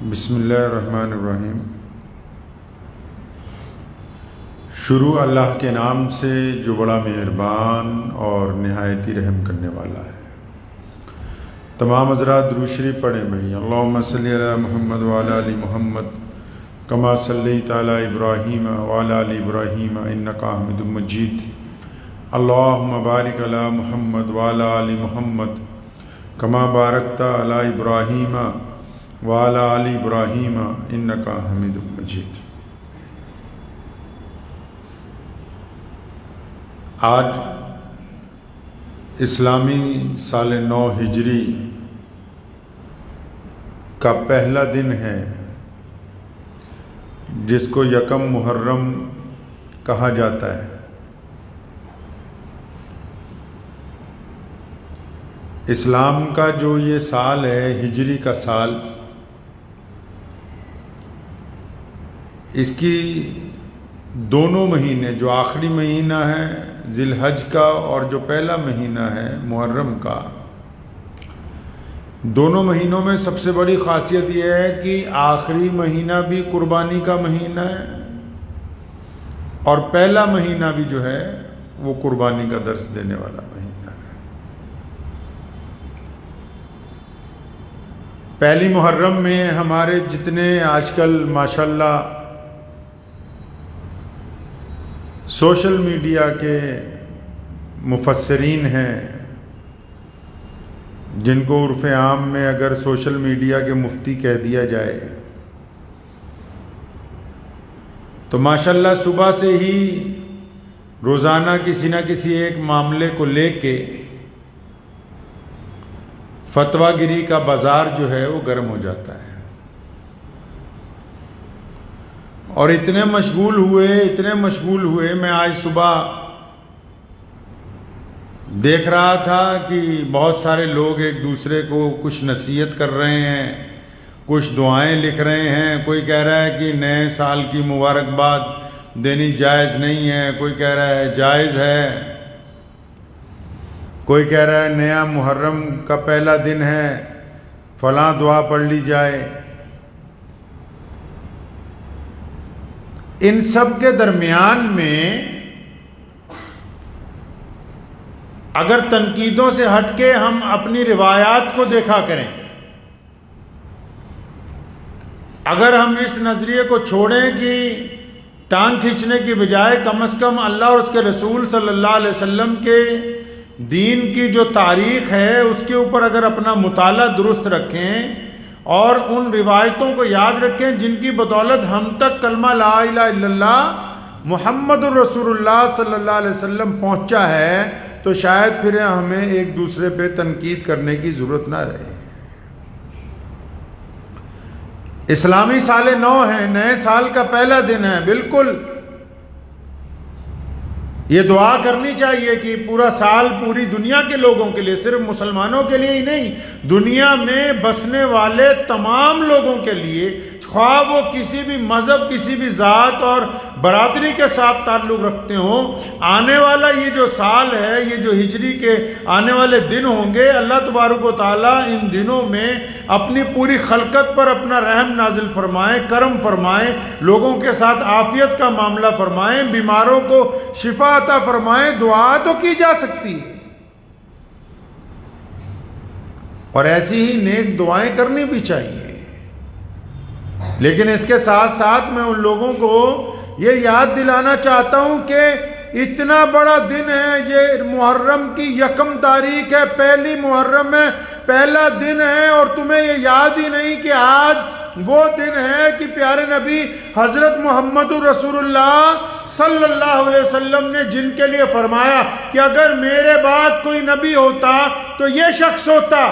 بسم اللہ الرحمن الرحیم۔ شروع اللہ کے نام سے جو بڑا مہربان اور نہایت ہی رحم کرنے والا ہے۔ تمام حضرات درود شریف پڑھیں بھائی۔ اللہم صلی علی محمد وعلی آل محمد کما صلیت علی ابراہیم وعلی آل ابراہیم انک حمید مجید۔ اللہم بارک علی محمد وعلی آل محمد کما بارکت علی ابراہیم وعلی آل ابراہیم انک حمید مجید۔ آج اسلامی سال 9 ہجری کا پہلا دن ہے جس کو یکم محرم کہا جاتا ہے۔ اسلام کا جو یہ سال ہے، ہجری کا سال، اس کی دونوں مہینے، جو آخری مہینہ ہے ذی الحج کا اور جو پہلا مہینہ ہے محرم کا، دونوں مہینوں میں سب سے بڑی خاصیت یہ ہے کہ آخری مہینہ بھی قربانی کا مہینہ ہے اور پہلا مہینہ بھی جو ہے وہ قربانی کا درس دینے والا مہینہ ہے۔ پہلی محرم میں ہمارے جتنے آج کل ماشاءاللہ سوشل میڈیا کے مفسرین ہیں، جن کو عرف عام میں اگر سوشل میڈیا کے مفتی کہہ دیا جائے، تو ماشاءاللہ صبح سے ہی روزانہ کسی نہ کسی ایک معاملے کو لے کے فتویٰ گری کا بازار جو ہے وہ گرم ہو جاتا ہے، اور اتنے مشغول ہوئے میں آج صبح دیکھ رہا تھا کہ بہت سارے لوگ ایک دوسرے کو کچھ نصیحت کر رہے ہیں، کچھ دعائیں لکھ رہے ہیں۔ کوئی کہہ رہا ہے کہ نئے سال کی مبارکباد دینی جائز نہیں ہے، کوئی کہہ رہا ہے جائز ہے، کوئی کہہ رہا ہے نیا محرم کا پہلا دن ہے، فلاں دعا پڑھ لی جائے۔ ان سب کے درمیان میں اگر تنقیدوں سے ہٹ کے ہم اپنی روایات کو دیکھا کریں، اگر ہم اس نظریے کو چھوڑیں کہ ٹانگ کھینچنے کی بجائے کم از کم اللہ اور اس کے رسول صلی اللہ علیہ وسلم کے دین کی جو تاریخ ہے اس کے اوپر اگر اپنا مطالعہ درست رکھیں اور ان روایتوں کو یاد رکھیں جن کی بدولت ہم تک کلمہ لا الہ الا اللہ محمد الرسول اللہ صلی اللہ علیہ وسلم پہنچا ہے، تو شاید پھر ہمیں ایک دوسرے پہ تنقید کرنے کی ضرورت نہ رہے۔ اسلامی سال 9 ہے، نئے سال کا پہلا دن ہے، بالکل یہ دعا کرنی چاہیے کہ پورا سال پوری دنیا کے لوگوں کے لیے، صرف مسلمانوں کے لیے ہی نہیں، دنیا میں بسنے والے تمام لوگوں کے لیے، خواہ وہ کسی بھی مذہب، کسی بھی ذات اور برادری کے ساتھ تعلق رکھتے ہوں، آنے والا یہ جو سال ہے، یہ جو ہجری کے آنے والے دن ہوں گے، اللہ تبارک و تعالیٰ ان دنوں میں اپنی پوری خلقت پر اپنا رحم نازل فرمائیں، کرم فرمائیں، لوگوں کے ساتھ عافیت کا معاملہ فرمائیں، بیماروں کو شفا عطا فرمائیں۔ دعا تو کی جا سکتی ہے اور ایسی ہی نیک دعائیں کرنی بھی چاہیے، لیکن اس کے ساتھ ساتھ میں ان لوگوں کو یہ یاد دلانا چاہتا ہوں کہ اتنا بڑا دن ہے، یہ محرم کی یکم تاریخ ہے، پہلی محرم ہے، پہلا دن ہے، اور تمہیں یہ یاد ہی نہیں کہ آج وہ دن ہے کہ پیارے نبی حضرت محمد رسول اللہ صلی اللہ علیہ وسلم نے جن کے لیے فرمایا کہ اگر میرے بعد کوئی نبی ہوتا تو یہ شخص ہوتا،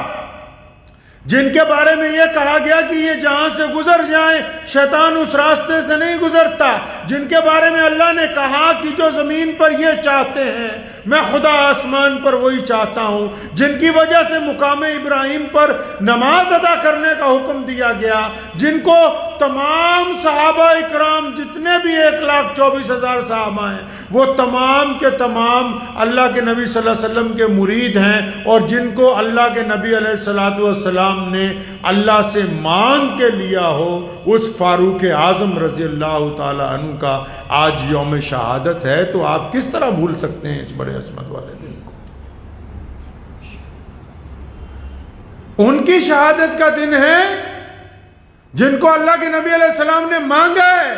جن کے بارے میں یہ کہا گیا کہ یہ جہاں سے گزر جائیں شیطان اس راستے سے نہیں گزرتا، جن کے بارے میں اللہ نے کہا کہ جو زمین پر یہ چاہتے ہیں میں خدا آسمان پر وہی چاہتا ہوں جن کی وجہ سے مقام ابراہیم پر نماز ادا کرنے کا حکم دیا گیا، جن کو تمام صحابہ اکرام جتنے بھی 1,24,000 صحابہ ہیں وہ تمام کے تمام اللہ کے نبی صلی اللہ علیہ وسلم کے مرید ہیں، اور جن کو اللہ کے نبی علیہ السلام نے اللہ سے مانگ کے لیا ہو، اس فاروق اعظم رضی اللہ تعالی عنہ کا آج یوم شہادت ہے، تو آپ کس طرح بھول سکتے ہیں اس بڑے عظمت والے دن کو؟ ان کی شہادت کا دن ہے جن کو اللہ کے نبی علیہ السلام نے مانگا ہے۔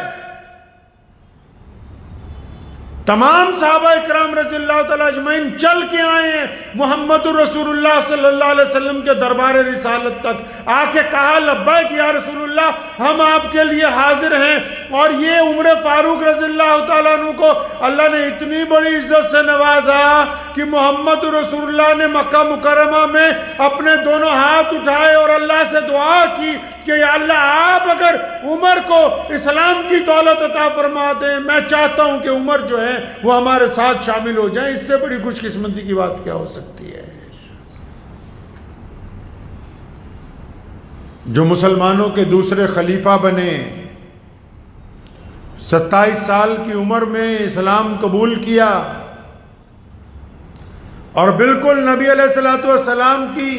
تمام صحابہ اکرام رضی اللہ تعالیٰ اجمعین چل کے آئے ہیں محمد رسول اللہ صلی اللہ علیہ وسلم کے دربار رسالت تک، آ کے کہا لبیک یا رسول اللہ، ہم آپ کے لیے حاضر ہیں۔ اور یہ عمر فاروق رضی اللہ تعالیٰ عنہ کو اللہ نے اتنی بڑی عزت سے نوازا کہ محمد رسول اللہ نے مکہ مکرمہ میں اپنے دونوں ہاتھ اٹھائے اور اللہ سے دعا کی کہ یا اللہ، آپ اگر عمر کو اسلام کی دولت عطا فرما دیں، میں چاہتا ہوں کہ عمر جو ہے وہ ہمارے ساتھ شامل ہو جائیں۔ اس سے بڑی خوش قسمتی کی بات کیا ہو سکتی ہے؟ جو مسلمانوں کے دوسرے خلیفہ بنے، 27 سال کی عمر میں اسلام قبول کیا اور بالکل نبی علیہ السلام کی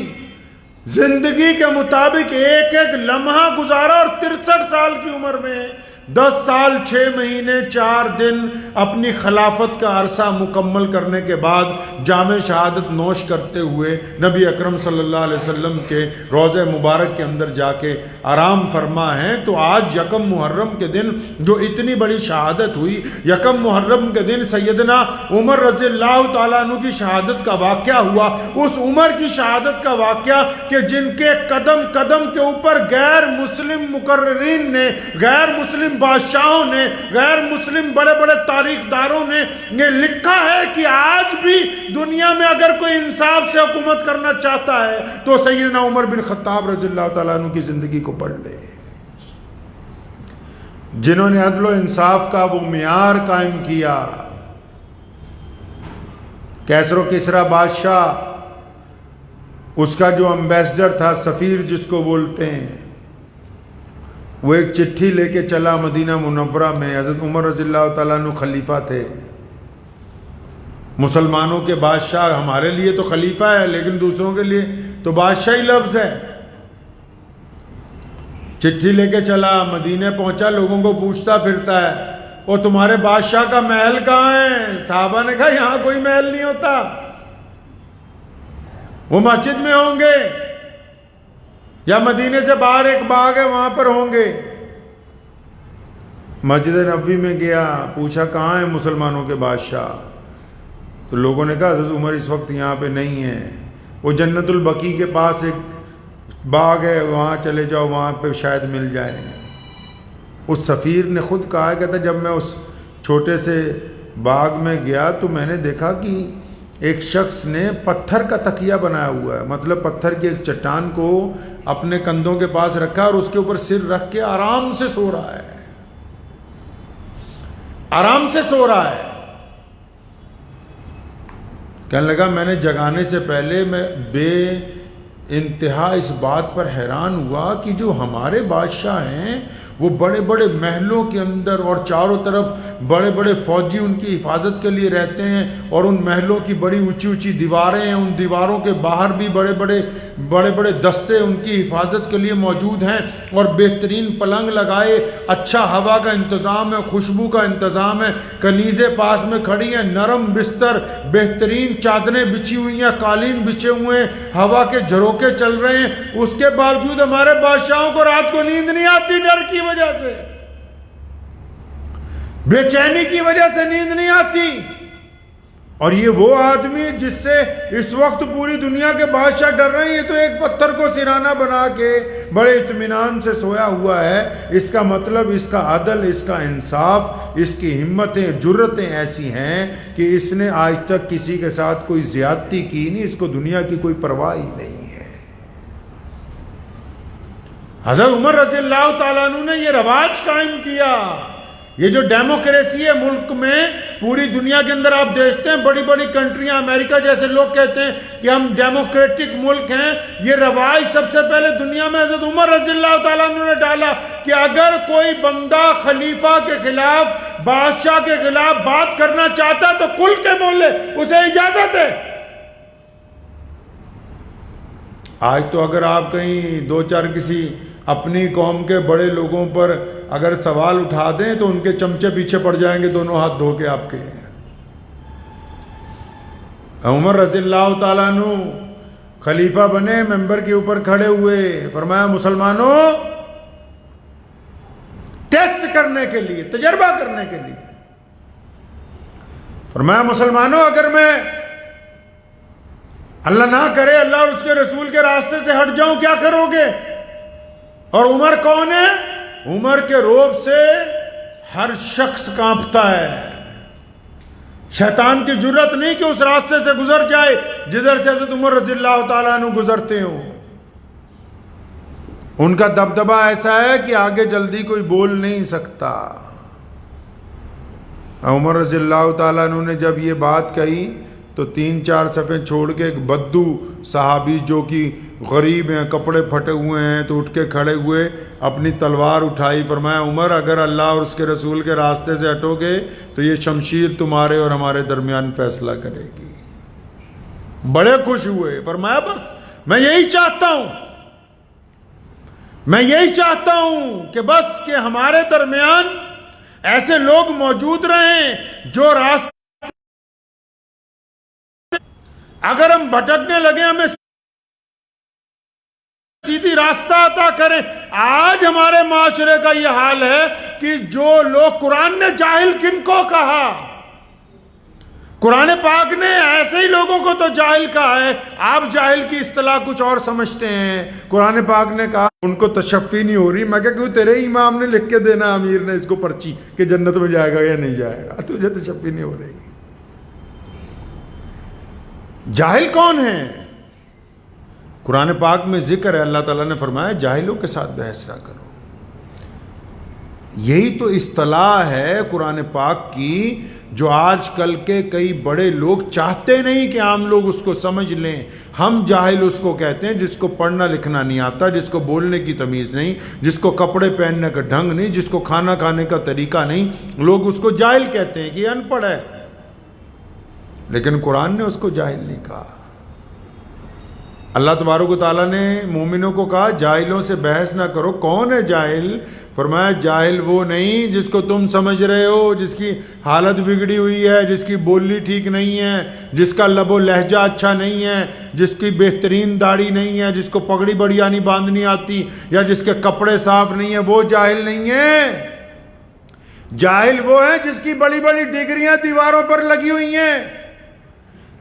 زندگی کے مطابق ایک ایک لمحہ گزارا، اور 63 سال کی عمر میں 10 سال 6 مہینے 4 دن اپنی خلافت کا عرصہ مکمل کرنے کے بعد جام شہادت نوش کرتے ہوئے نبی اکرم صلی اللہ علیہ وسلم کے روضہ مبارک کے اندر جا کے آرام فرما ہیں۔ تو آج یکم محرم کے دن جو اتنی بڑی شہادت ہوئی، یکم محرم کے دن سیدنا عمر رضی اللہ تعالیٰ عنہ کی شہادت کا واقعہ ہوا، اس عمر کی شہادت کا واقعہ کہ جن کے قدم قدم کے اوپر غیر مسلم مقررین نے، غیر مسلم بادشاہوں نے، غیر مسلم بڑے بڑے تاریخ داروں نے یہ لکھا ہے کہ آج بھی دنیا میں اگر کوئی انصاف سے حکومت کرنا چاہتا ہے تو سیدنا عمر بن خطاب رضی اللہ تعالیٰ عنہ کی زندگی کو پڑھ لے، جنہوں نے عدل و انصاف کا وہ معیار قائم کیا۔ کیسر و کسریٰ بادشاہ، اس کا جو امبیسڈر تھا، سفیر جس کو بولتے ہیں، وہ ایک چٹھی لے کے چلا مدینہ منورہ میں۔ حضرت عمر رضی اللہ تعالیٰ عنہ خلیفہ تھے، مسلمانوں کے بادشاہ، ہمارے لیے تو خلیفہ ہے لیکن دوسروں کے لیے تو بادشاہی لفظ ہے۔ چٹھی لے کے چلا، مدینہ پہنچا، لوگوں کو پوچھتا پھرتا ہے، اور تمہارے بادشاہ کا محل کہاں ہے؟ صحابہ نے کہا یہاں کوئی محل نہیں ہوتا، وہ مسجد میں ہوں گے یا مدینے سے باہر ایک باغ ہے وہاں پر ہوں گے۔ مسجد نبوی میں گیا، پوچھا کہاں ہیں مسلمانوں کے بادشاہ؟ تو لوگوں نے کہا حضرت عمر اس وقت یہاں پہ نہیں ہے، وہ جنت البقیع کے پاس ایک باغ ہے، وہاں چلے جاؤ، وہاں پہ شاید مل جائے۔ اس سفیر نے خود کہا، کہتا جب میں اس چھوٹے سے باغ میں گیا تو میں نے دیکھا کہ ایک شخص نے پتھر کا تکیہ بنایا ہوا ہے، مطلب پتھر کی ایک چٹان کو اپنے کندھوں کے پاس رکھا اور اس کے اوپر سر رکھ کے آرام سے سو رہا ہے، آرام سے سو رہا ہے۔ کہنے لگا میں نے جگانے سے پہلے میں بے انتہا اس بات پر حیران ہوا کہ جو ہمارے بادشاہ ہیں وہ بڑے بڑے محلوں کے اندر اور چاروں طرف بڑے بڑے فوجی ان کی حفاظت کے لیے رہتے ہیں، اور ان محلوں کی بڑی اونچی اونچی دیواریں ہیں، ان دیواروں کے باہر بھی بڑے بڑے دستے ان کی حفاظت کے لیے موجود ہیں، اور بہترین پلنگ لگائے، اچھا ہوا کا انتظام ہے، خوشبو کا انتظام ہے، کنیزیں پاس میں کھڑی ہیں، نرم بستر، بہترین چادریں بچھی ہوئی ہیں، قالین بچھے ہوئے ہیں، ہوا کے جھروکے چل رہے ہیں۔ اس کے باوجود ہمارے بادشاہوں کو رات کو نیند نہیں آتی، ڈر کی وجہ سے، بے چینی کی وجہ سے نیند نہیں آتی۔ اور یہ وہ آدمی جس سے اس وقت پوری دنیا کے بادشاہ ڈر رہے ہیں، یہ تو ایک پتھر کو سرانہ بنا کے بڑے اطمینان سے سویا ہوا ہے۔ اس کا مطلب اس کا عدل، اس کا انصاف، اس کی ہمتیں، جرتیں ایسی ہیں کہ اس نے آج تک کسی کے ساتھ کوئی زیادتی کی نہیں، اس کو دنیا کی کوئی پرواہ ہی نہیں ہے۔ حضرت عمر رضی اللہ تعالیٰ عنہ نے یہ رواج قائم کیا، یہ جو ڈیموکریسی ہے ملک میں، پوری دنیا کے اندر آپ دیکھتے ہیں بڑی بڑی کنٹریاں، امریکہ جیسے لوگ کہتے ہیں کہ ہم ڈیموکریٹک ملک ہیں، یہ رواج سب سے پہلے دنیا میں حضرت عمر رضی اللہ تعالیٰ عنہ نے ڈالا کہ اگر کوئی بندہ خلیفہ کے خلاف، بادشاہ کے خلاف بات کرنا چاہتا ہے تو کھل کے بولے، اسے اجازت ہے۔ آج تو اگر آپ کہیں دو چار کسی اپنی قوم کے بڑے لوگوں پر اگر سوال اٹھا دیں تو ان کے چمچے پیچھے پڑ جائیں گے دونوں ہاتھ دھو کے آپ کے۔ عمر رضی اللہ تعالیٰ عنہ خلیفہ بنے، ممبر کے اوپر کھڑے ہوئے، فرمایا مسلمانوں، ٹیسٹ کرنے کے لیے، تجربہ کرنے کے لیے، فرمایا مسلمانوں اگر میں اللہ نہ کرے اللہ اور اس کے رسول کے راستے سے ہٹ جاؤں کیا کرو گے؟ اور عمر کون ہے؟ عمر کے روب سے ہر شخص کانپتا ہے، شیطان کی جرت نہیں کہ اس راستے سے گزر جائے جدھر سے حضرت عمر رضی اللہ تعالیٰ عنہ گزرتے ہوں۔ ان کا دبدبہ ایسا ہے کہ آگے جلدی کوئی بول نہیں سکتا۔ عمر رضی اللہ تعالیٰ عنہ نے جب یہ بات کہی تو 3-4 صفحے چھوڑ کے ایک بدو صحابی جو کہ غریب ہیں، کپڑے پھٹے ہوئے ہیں، تو اٹھ کے کھڑے ہوئے، اپنی تلوار اٹھائی، فرمایا عمر اگر اللہ اور اس کے رسول کے راستے سے ہٹو گے تو یہ شمشیر تمہارے اور ہمارے درمیان فیصلہ کرے گی۔ بڑے خوش ہوئے، فرمایا بس میں یہی چاہتا ہوں، میں یہی چاہتا ہوں کہ بس کہ ہمارے درمیان ایسے لوگ موجود رہیں جو راستہ، اگر ہم بھٹکنے لگے ہمیں سیدھی راستہ عطا کریں۔ آج ہمارے معاشرے کا یہ حال ہے کہ جو لوگ، قرآن نے جاہل کن کو کہا؟ قرآن پاک نے ایسے ہی لوگوں کو تو جاہل کہا ہے، آپ جاہل کی اصطلاح کچھ اور سمجھتے ہیں۔ قرآن پاک نے کہا ان کو تشفی نہیں ہو رہی، میں کہا کیوں تیرے امام نے لکھ کے دینا، امیر نے اس کو پرچی کہ جنت میں جائے گا یا نہیں جائے گا، تجھے تشفی نہیں ہو رہی۔ جاہل کون ہے؟ قرآن پاک میں ذکر ہے، اللہ تعالیٰ نے فرمایا جاہلوں کے ساتھ بحث نہ کرو۔ یہی تو اصطلاح ہے قرآن پاک کی جو آج کل کے کئی بڑے لوگ چاہتے نہیں کہ عام لوگ اس کو سمجھ لیں۔ ہم جاہل اس کو کہتے ہیں جس کو پڑھنا لکھنا نہیں آتا، جس کو بولنے کی تمیز نہیں، جس کو کپڑے پہننے کا ڈھنگ نہیں، جس کو کھانا کھانے کا طریقہ نہیں، لوگ اس کو جاہل کہتے ہیں کہ یہ ان پڑھ ہے۔ لیکن قرآن نے اس کو جاہل نہیں کہا۔ اللہ تبارک و تعالیٰ نے مومنوں کو کہا جاہلوں سے بحث نہ کرو۔ کون ہے جاہل؟ فرمایا جاہل وہ نہیں جس کو تم سمجھ رہے ہو، جس کی حالت بگڑی ہوئی ہے، جس کی بولی ٹھیک نہیں ہے، جس کا لب و لہجہ اچھا نہیں ہے، جس کی بہترین داڑھی نہیں ہے، جس کو پگڑی بڑیانی باندھنی آتی، یا جس کے کپڑے صاف نہیں ہیں، وہ جاہل نہیں ہے۔ جاہل وہ ہے جس کی بڑی بڑی ڈگریاں دیواروں پر لگی ہوئی ہیں،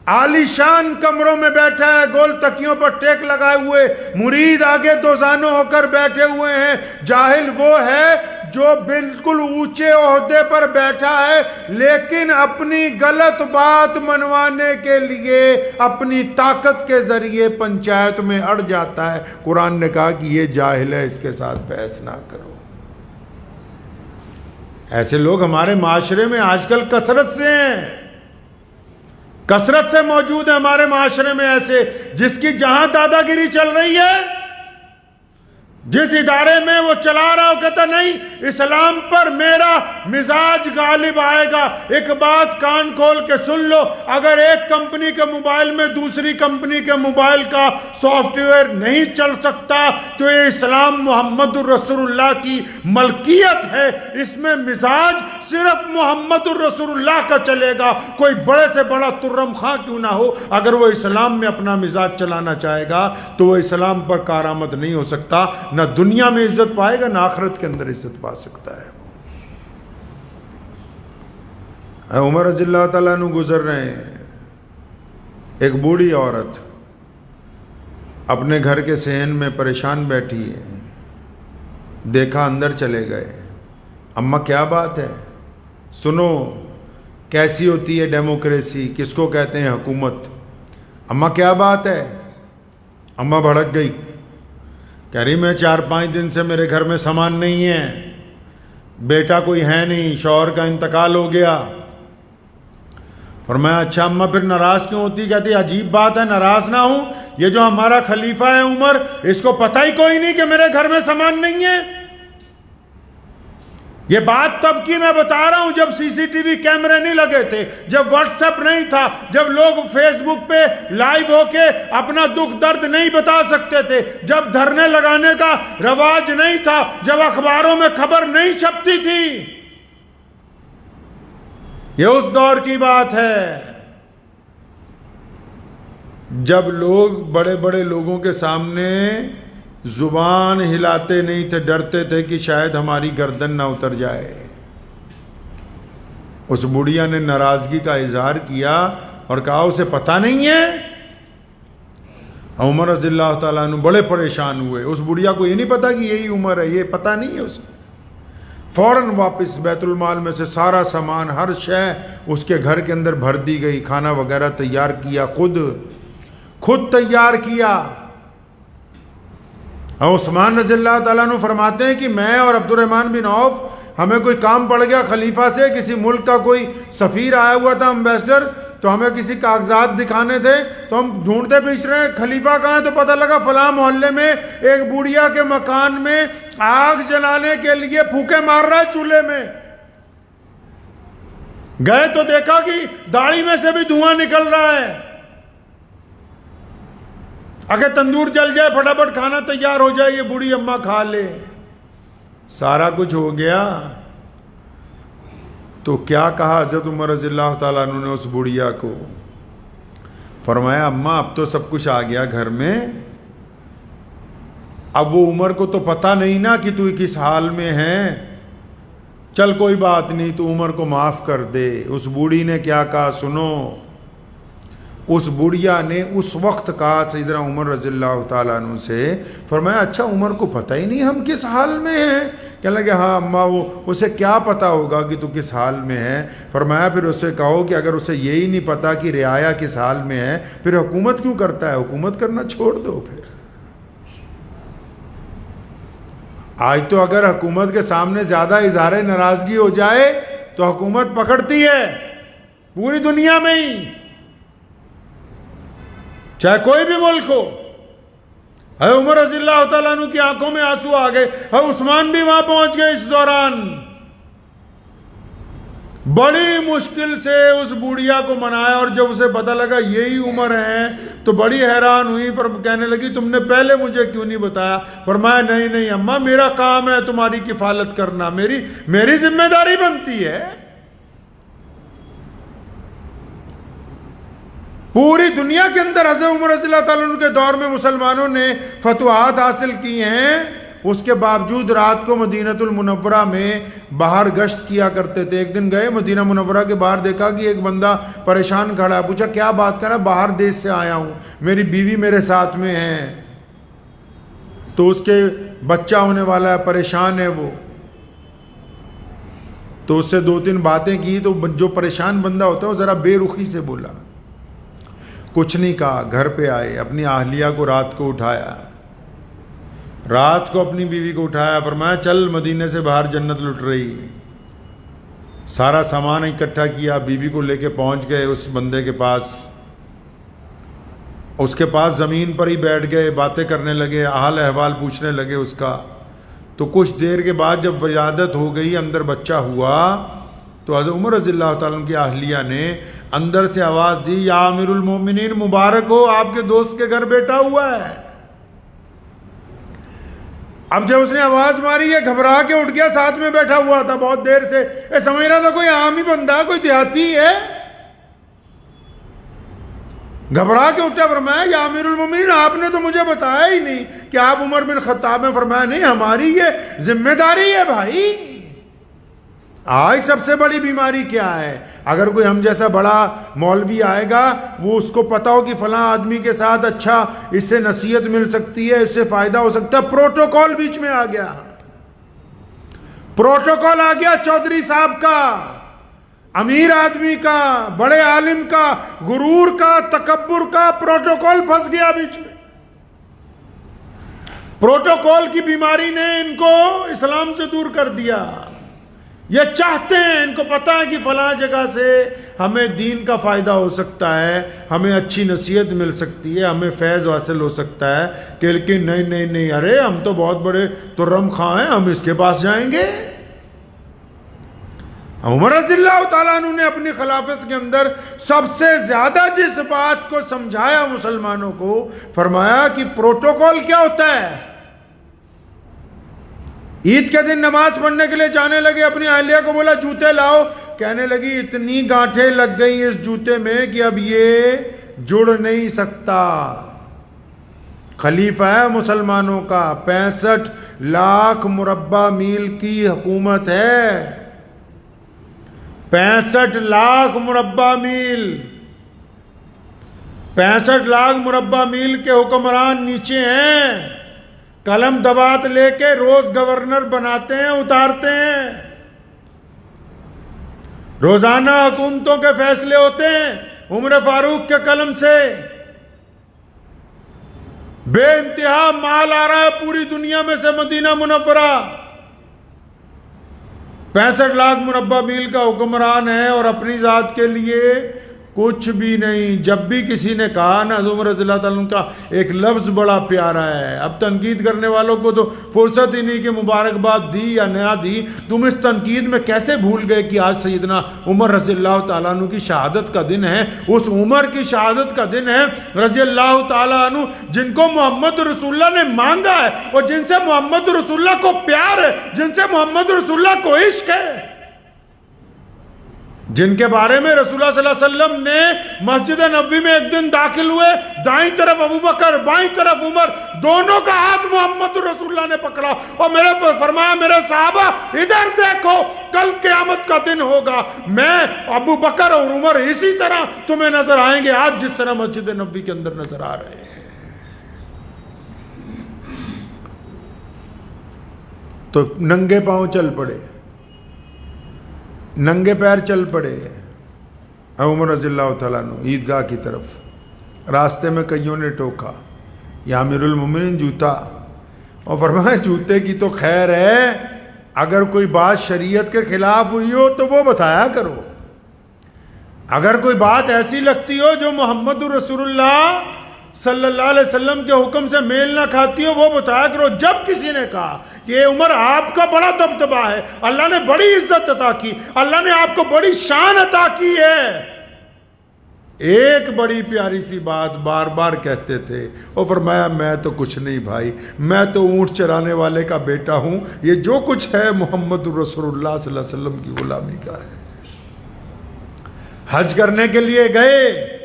عالی شان کمروں میں بیٹھا ہے، گول تکیوں پر ٹیک لگائے ہوئے، مرید آگے دوزانوں ہو کر بیٹھے ہوئے ہیں۔ جاہل وہ ہے جو بالکل اونچے عہدے پر بیٹھا ہے لیکن اپنی غلط بات منوانے کے لیے اپنی طاقت کے ذریعے پنچایت میں اڑ جاتا ہے۔ قرآن نے کہا کہ یہ جاہل ہے، اس کے ساتھ بحث نہ کرو۔ ایسے لوگ ہمارے معاشرے میں آج کل کثرت سے ہیں، کثرت سے موجود ہے ہمارے معاشرے میں ایسے، جس کی جہاں دادا گیری چل رہی ہے، جس ادارے میں وہ چلا رہا ہو، کہتا نہیں اسلام پر میرا مزاج غالب آئے گا۔ ایک بات کان کھول کے سن لو، اگر ایک کمپنی کے موبائل میں دوسری کمپنی کے موبائل کا سافٹ ویئر نہیں چل سکتا تو یہ اسلام محمد الرسول اللہ کی ملکیت ہے، اس میں مزاج صرف محمد الرسول اللہ کا چلے گا۔ کوئی بڑے سے بڑا ترم خاں کیوں نہ ہو، اگر وہ اسلام میں اپنا مزاج چلانا چاہے گا تو وہ اسلام پر کارآمد نہیں ہو سکتا، نہ دنیا میں عزت پائے گا نہ آخرت کے اندر عزت پا سکتا ہے۔ عمر رضی اللہ تعالیٰ عنہ گزر رہے ہیں، ایک بوڑھی عورت اپنے گھر کے صحن میں پریشان بیٹھی ہے، دیکھا اندر چلے گئے۔ اماں کیا بات ہے؟ سنو کیسی ہوتی ہے ڈیموکریسی، کس کو کہتے ہیں حکومت۔ اماں کیا بات ہے؟ اماں بھڑک گئی، کہہ رہی میں 4-5 دن سے میرے گھر میں سامان نہیں ہے، بیٹا کوئی ہے نہیں، شوہر کا انتقال ہو گیا۔ فرمایا اچھا اماں پھر ناراض کیوں ہوتی؟ کہتی عجیب بات ہے، ناراض نہ ہوں، یہ جو ہمارا خلیفہ ہے عمر، اس کو پتہ ہی کوئی نہیں کہ میرے گھر میں سامان نہیں ہے۔ یہ بات تب کی میں بتا رہا ہوں جب سی سی ٹی وی کیمرے نہیں لگے تھے، جب واٹس ایپ نہیں تھا، جب لوگ فیس بک پہ لائیو ہو کے اپنا دکھ درد نہیں بتا سکتے تھے، جب دھرنے لگانے کا رواج نہیں تھا، جب اخباروں میں خبر نہیں چھپتی تھی۔ یہ اس دور کی بات ہے جب لوگ بڑے بڑے لوگوں کے سامنے زبان ہلاتے نہیں تھے، ڈرتے تھے کہ شاید ہماری گردن نہ اتر جائے۔ اس بڑھیا نے ناراضگی کا اظہار کیا اور کہا اسے پتہ نہیں ہے۔ عمر رضی اللہ تعالیٰ عنہ بڑے پریشان ہوئے، اس بڑھیا کو یہ نہیں پتا کہ یہی عمر ہے، یہ پتہ نہیں ہے اسے۔ فوراً واپس بیت المال میں سے سارا سامان، ہر شے اس کے گھر کے اندر بھر دی گئی، کھانا وغیرہ تیار کیا، خود تیار کیا۔ اور عثمان رضی اللہ تعالیٰ عنہ فرماتے ہیں کہ میں اور عبد الرحمن بن عوف، ہمیں کوئی کام پڑ گیا خلیفہ سے، کسی ملک کا کوئی سفیر آیا ہوا تھا، امبیسڈر، تو ہمیں کسی کاغذات دکھانے تھے، تو ہم ڈھونڈتے پیچھ رہے ہیں خلیفہ کہاں ہے، تو پتہ لگا فلاں محلے میں ایک بوڑھیا کے مکان میں آگ جلانے کے لیے پھونکے مار رہا ہے چولہے میں۔ گئے تو دیکھا کہ داڑھی میں سے بھی دھواں نکل رہا ہے، اگر تندور جل جائے پھٹافٹ کھانا تیار ہو جائے، یہ بوڑھی اماں کھا لے۔ سارا کچھ ہو گیا تو کیا کہا حضرت عمر رضی اللہ تعالیٰ عنہ نے اس بڑھیا کو؟ فرمایا اماں اب تو سب کچھ آ گیا گھر میں، اب وہ عمر کو تو پتہ نہیں نا کہ تو کس حال میں ہے، چل کوئی بات نہیں، تو عمر کو معاف کر دے۔ اس بوڑھی نے کیا کہا سنو، اس بڑھیا نے اس وقت کہا سیدنا عمر رضی اللہ تعالیٰ عنہ سے، فرمایا اچھا عمر کو پتہ ہی نہیں ہم کس حال میں ہیں؟ کہنے لگے ہاں اماں وہ اسے کیا پتہ ہوگا کہ تو کس حال میں ہے؟ فرمایا پھر اسے کہو کہ اگر اسے یہی نہیں پتہ کہ رعایا کس حال میں ہے، پھر حکومت کیوں کرتا ہے؟ حکومت کرنا چھوڑ دو پھر۔ آج تو اگر حکومت کے سامنے زیادہ اظہار ناراضگی ہو جائے تو حکومت پکڑتی ہے پوری دنیا میں ہی، چاہے کوئی بھی ملک ہو۔ ہے عمر رضی اللہ تعالیٰ عنہ کی آنکھوں میں آنسو آ گئے، ہے عثمان بھی وہاں پہنچ گئے اس دوران۔ بڑی مشکل سے اس بوڑھیا کو منایا، اور جب اسے پتہ لگا یہی عمر ہیں تو بڑی حیران ہوئی، پر کہنے لگی تم نے پہلے مجھے کیوں نہیں بتایا؟ فرمایا نہیں اماں، میرا کام ہے تمہاری کفالت کرنا، میری ذمہ داری بنتی ہے۔ پوری دنیا کے اندر حضرت عمر رضی اللہ تعالیٰ عنہ کے دور میں مسلمانوں نے فتوحات حاصل کی ہیں، اس کے باوجود رات کو مدینہ المنورہ میں باہر گشت کیا کرتے تھے۔ ایک دن گئے مدینہ منورہ کے باہر، دیکھا کہ ایک بندہ پریشان کھڑا ہے، پوچھا کیا بات کرا؟ باہر دیش سے آیا ہوں، میری بیوی میرے ساتھ میں ہے، تو اس کے بچہ ہونے والا ہے، پریشان ہے وہ۔ تو اس سے 2-3 باتیں کی، تو جو پریشان بندہ ہوتا ہے وہ ذرا بے رخی سے بولا، کچھ نہیں کہا۔ گھر پہ آئے، اپنی اہلیہ کو رات کو اٹھایا، رات کو اپنی بیوی کو اٹھایا، فرمایا چل مدینے سے باہر جنت لٹ رہی۔ سارا سامان اکٹھا کیا، بیوی کو لے کے پہنچ گئے اس بندے کے پاس، اس کے پاس زمین پر ہی بیٹھ گئے، باتیں کرنے لگے، حال احوال پوچھنے لگے اس کا۔ تو کچھ دیر کے بعد جب ولادت ہو گئی، اندر بچہ ہوا، تو حضرت عمر رضی اللہ تعالیٰ عنہ کی اہلیہ نے اندر سے آواز دی، یا امیر المومنین مبارک ہو، آپ کے دوست کے گھر بیٹا ہوا ہے۔ اب جب اس نے آواز ماری، یہ گھبرا کے اٹھ گیا، ساتھ میں بیٹھا ہوا تھا بہت دیر سے، سمجھ رہا تھا کوئی عام ہی بندہ، کوئی دیہاتی ہے، گھبرا کے اٹھا، فرمایا یا امیر المومنین آپ نے تو مجھے بتایا ہی نہیں کہ آپ عمر بن خطاب ہیں۔ فرمایا نہیں، ہماری یہ ذمہ داری ہے بھائی۔ آج سب سے بڑی بیماری کیا ہے؟ اگر کوئی ہم جیسا بڑا مولوی آئے گا، وہ اس کو پتا ہو کہ فلاں آدمی کے ساتھ اچھا اس سے نصیحت مل سکتی ہے، اس سے فائدہ ہو سکتا ہے، پروٹوکول بیچ میں آ گیا، پروٹوکول آ گیا چودھری صاحب کا، امیر آدمی کا، بڑے عالم کا، غرور کا، تکبر کا، پروٹوکول پھنس گیا بیچ میں۔ پروٹوکول کی بیماری نے ان کو اسلام سے دور کر دیا۔ یہ چاہتے ہیں، ان کو پتہ ہے کہ فلاں جگہ سے ہمیں دین کا فائدہ ہو سکتا ہے، ہمیں اچھی نصیحت مل سکتی ہے، ہمیں فیض حاصل ہو سکتا ہے، کہ لیکن نہیں، ارے ہم تو بہت بڑے ترم خاں ہیں، ہم اس کے پاس جائیں گے۔ عمر رضی اللہ تعالیٰ عنہ نے اپنی خلافت کے اندر سب سے زیادہ جس بات کو سمجھایا مسلمانوں کو، فرمایا کہ پروٹوکول کیا ہوتا ہے۔ عید کے دن نماز پڑھنے کے لیے جانے لگے، اپنی اہلیہ کو بولا جوتے لاؤ، کہنے لگی اتنی گانٹھیں لگ گئی اس جوتے میں کہ اب یہ جڑ نہیں سکتا۔ خلیفہ ہے مسلمانوں کا، 65 لاکھ مربع میل کی حکومت ہے، 65 لاکھ مربع میل، 65 لاکھ مربع میل کے حکمران نیچے ہیں، قلم دوات لے کے روز گورنر بناتے ہیں، اتارتے ہیں، روزانہ حکومتوں کے فیصلے ہوتے ہیں عمر فاروق کے قلم سے۔ بے انتہا مال آ رہا ہے پوری دنیا میں سے مدینہ منورہ، 65 لاکھ مربع میل کا حکمران ہے، اور اپنی ذات کے لیے کچھ بھی نہیں۔ جب بھی کسی نے کہا نا، عمر رضی اللہ تعالیٰ عنہ کا ایک لفظ بڑا پیارا ہے، اب تنقید کرنے والوں کو تو فرصت ہی نہیں کہ مبارکباد دی یا نیا دی، تم اس تنقید میں کیسے بھول گئے کہ آج سیدنا عمر رضی اللہ تعالیٰ عنہ کی شہادت کا دن ہے۔ اس عمر کی شہادت کا دن ہے رضی اللہ تعالیٰ عنہ، جن کو محمد رسول اللہ نے مانگا ہے، اور جن سے محمد رسول اللہ کو پیار ہے، جن سے محمد رسول اللہ کو عشق ہے، جن کے بارے میں رسول اللہ صلی اللہ علیہ وسلم نے مسجد نبوی میں ایک دن داخل ہوئے، دائیں طرف ابو بکر، بائیں طرف عمر، دونوں کا ہاتھ محمد رسول اللہ نے پکڑا اور میرے فرمایا میرے صحابہ ادھر دیکھو، کل قیامت کا دن ہوگا، میں ابو بکر اور عمر اسی طرح تمہیں نظر آئیں گے آج جس طرح مسجد نبوی کے اندر نظر آ رہے ہیں۔ تو ننگے پاؤں چل پڑے، ننگے پیر چل پڑے عمر رضی اللہ تعالیٰ عنہ عیدگاہ کی طرف۔ راستے میں کئیوں نے ٹوکا، یا امیر المومنین جوتا، اور فرمایا جوتے کی تو خیر ہے، اگر کوئی بات شریعت کے خلاف ہوئی ہو تو وہ بتایا کرو، اگر کوئی بات ایسی لگتی ہو جو محمد رسول اللہ صلی اللہ علیہ وسلم کے حکم سے میل نہ کھاتی ہو وہ بتایا کرو۔ جب کسی نے کہا کہ اے عمر آپ کا بڑا دبدبہ ہے، اللہ نے بڑی عزت عطا کی، اللہ نے آپ کو بڑی شان عطا کی ہے، ایک بڑی پیاری سی بات بار بار کہتے تھے، اور فرمایا میں تو کچھ نہیں بھائی، میں تو اونٹ چرانے والے کا بیٹا ہوں، یہ جو کچھ ہے محمد رسول اللہ صلی اللہ علیہ وسلم کی غلامی کا ہے۔ حج کرنے کے لیے گئے،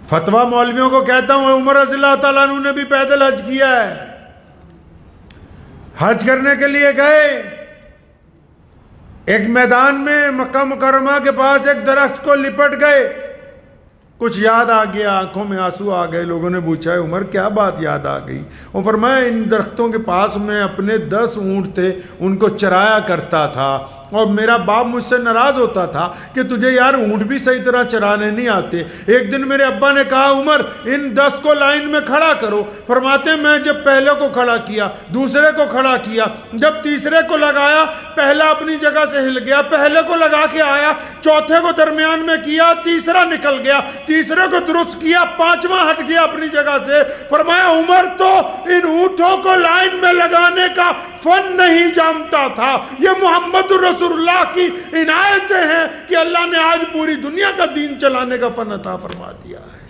فتویٰ مولویوں کو کہتا ہوں عمر رضی اللہ تعالیٰ عنہ نے بھی پیدل حج کیا ہے، حج کرنے کے لیے گئے، ایک میدان میں مکہ مکرمہ کے پاس ایک درخت کو لپٹ گئے، کچھ یاد آ گیا، آنکھوں میں آنسو آ گئے، لوگوں نے پوچھا ہے عمر کیا بات یاد آ گئی؟ وہ فرمایا ان درختوں کے پاس میں اپنے 10 اونٹ تھے، ان کو چرایا کرتا تھا، اور میرا باپ مجھ سے ناراض ہوتا تھا کہ تجھے یار اونٹ بھی صحیح طرح چرانے نہیں آتے۔ ایک دن میرے ابا نے کہا عمر ان 10 کو لائن میں کھڑا کرو، فرماتے میں جب پہلے کو کھڑا کیا، دوسرے کو کھڑا کیا، جب تیسرے کو لگایا، پہلا اپنی جگہ سے ہل گیا، پہلے کو لگا کے آیا، چوتھے کو درمیان میں کیا، تیسرا نکل گیا، تیسرے کو درست کیا، 5واں ہٹ گیا اپنی جگہ سے۔ فرمایا عمر تو ان اونٹوں کو لائن میں لگانے کا فن نہیں جانتا تھا، یہ محمد رسول اللہ کی عنایتیں ہیں کہ اللہ نے آج پوری دنیا کا دین چلانے کا فن عطا فرما دیا ہے،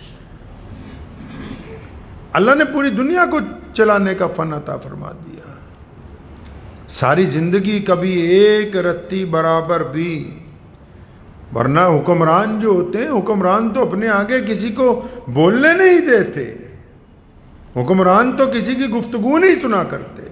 اللہ نے پوری دنیا کو چلانے کا فن عطا فرما دیا۔ ساری زندگی کبھی ایک رتی برابر بھی، ورنہ حکمران جو ہوتے ہیں، حکمران تو اپنے آگے کسی کو بولنے نہیں دیتے، حکمران تو کسی کی گفتگو نہیں سنا کرتے۔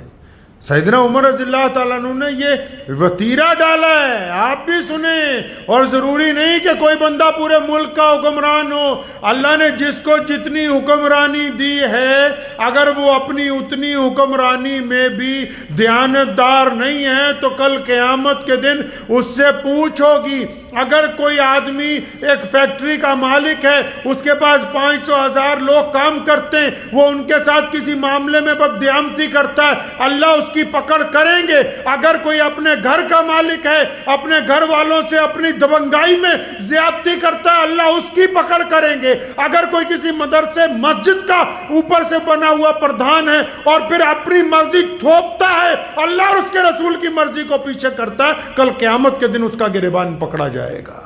سیدنا عمر رضی اللہ تعالیٰ عنہ نے یہ وتیرہ ڈالا ہے، آپ بھی سنیں، اور ضروری نہیں کہ کوئی بندہ پورے ملک کا حکمران ہو، اللہ نے جس کو جتنی حکمرانی دی ہے اگر وہ اپنی اتنی حکمرانی میں بھی دیانتدار نہیں ہے تو کل قیامت کے دن اس سے پوچھ ہوگی اگر کوئی آدمی ایک فیکٹری کا مالک ہے، اس کے پاس 500,000 لوگ کام کرتے ہیں، وہ ان کے ساتھ کسی معاملے میں بددیانتی کرتا ہے، اللہ اس کی پکڑ کریں گے۔ اگر کوئی اپنے گھر کا مالک ہے، اپنے گھر والوں سے اپنی دبنگائی میں زیادتی کرتا ہے، اللہ اس کی پکڑ کریں گے۔ اگر کوئی کسی مدرسے مسجد کا اوپر سے بنا ہوا پردھان ہے اور پھر اپنی مرضی تھوپتا ہے، اللہ اور اس کے رسول کی مرضی کو پیچھے کرتا ہے، کل قیامت کے دن اس کا گریبان پکڑا جائے گا۔